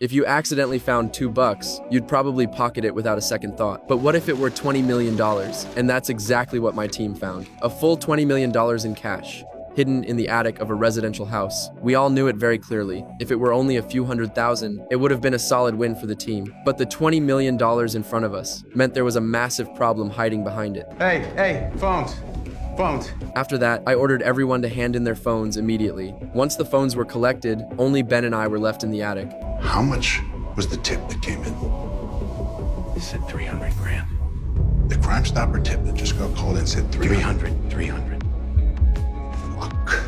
If you accidentally found $2, you'd probably pocket it without a second thought. But what if it were $20 million? And that's exactly what my team found. A full $20 million in cash, hidden in the attic of a residential house. We all knew it very clearly. If it were only a few $100,000, it would have been a solid win for the team. But the $20 million in front of us meant there was a massive problem hiding behind it. Hey, phones. After that, I ordered everyone to hand in their phones immediately. Once the phones were collected, only Ben and I were left in the attic. How much was the tip that came in? He said 300 grand. The Crime Stopper tip that just got called in said 300. 300. Fuck.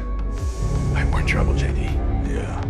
We're in trouble, JD. Yeah.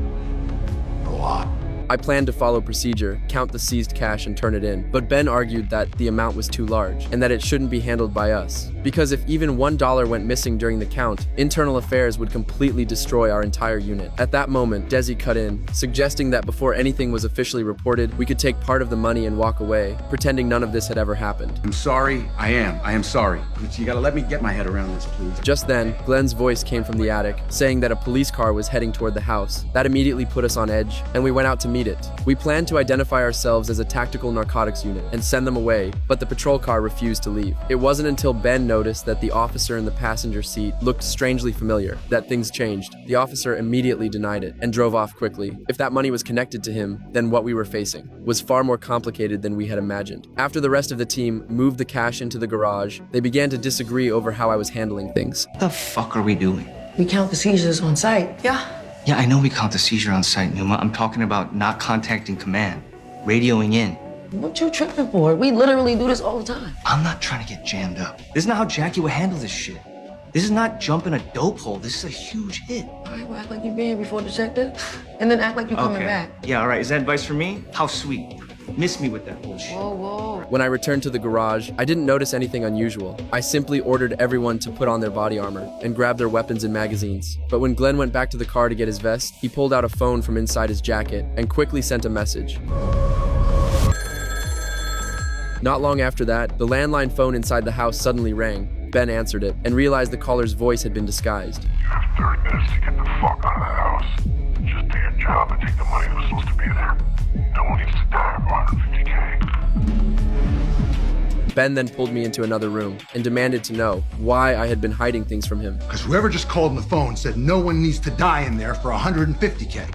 A lot. I planned to follow procedure, count the seized cash and turn it in, but Ben argued that the amount was too large and that it shouldn't be handled by us. Because if even $1 went missing during the count, internal affairs would completely destroy our entire unit. At that moment, Desi cut in, suggesting that before anything was officially reported, we could take part of the money and walk away, pretending none of this had ever happened. I'm sorry. I am sorry. But you gotta let me get my head around this, please. Just then, Glenn's voice came from the attic, saying that a police car was heading toward the house. That immediately put us on edge, and we went out to meet it. We planned to identify ourselves as a tactical narcotics unit and send them away, but the patrol car refused to leave. It wasn't until Ben noticed that the officer in the passenger seat looked strangely familiar that things changed. The officer immediately denied it and drove off quickly. If that money was connected to him, then what we were facing was far more complicated than we had imagined. After the rest of the team moved the cash into the garage, they began to disagree over how I was handling things. What the fuck are we doing? We count the seizures on site. Yeah, I know we count the seizure on site, Numa. I'm talking about not contacting command, radioing in. What you tripping for? We literally do this all the time. I'm not trying to get jammed up. This is not how Jackie would handle this shit. This is not jumping a dope hole. This is a huge hit. All right, well, act like you've been here before, detective. And then act like you're coming back. Yeah, all right. Is that advice for me? How sweet. Miss me with that bullshit. Whoa. When I returned to the garage, I didn't notice anything unusual. I simply ordered everyone to put on their body armor and grab their weapons and magazines. But when Glenn went back to the car to get his vest, he pulled out a phone from inside his jacket and quickly sent a message. Not long after that, the landline phone inside the house suddenly rang. Ben answered it and realized the caller's voice had been disguised. You have 30 minutes to get the fuck out of the house. Just do your job and take the money that was supposed to be there. No one needs to die for 150K. Ben then pulled me into another room and demanded to know why I had been hiding things from him. Because whoever just called on the phone said no one needs to die in there for 150K.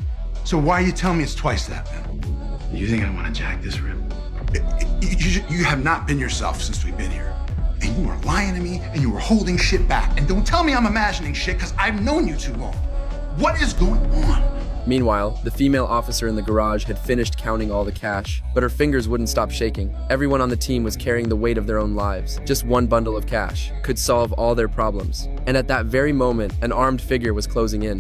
So why are you telling me it's twice that, man? You think I want to jack this rip? You have not been yourself since we've been here. And you were lying to me, and you were holding shit back. And don't tell me I'm imagining shit, because I've known you too long. What is going on? Meanwhile, the female officer in the garage had finished counting all the cash, but her fingers wouldn't stop shaking. Everyone on the team was carrying the weight of their own lives. Just one bundle of cash could solve all their problems. And at that very moment, an armed figure was closing in.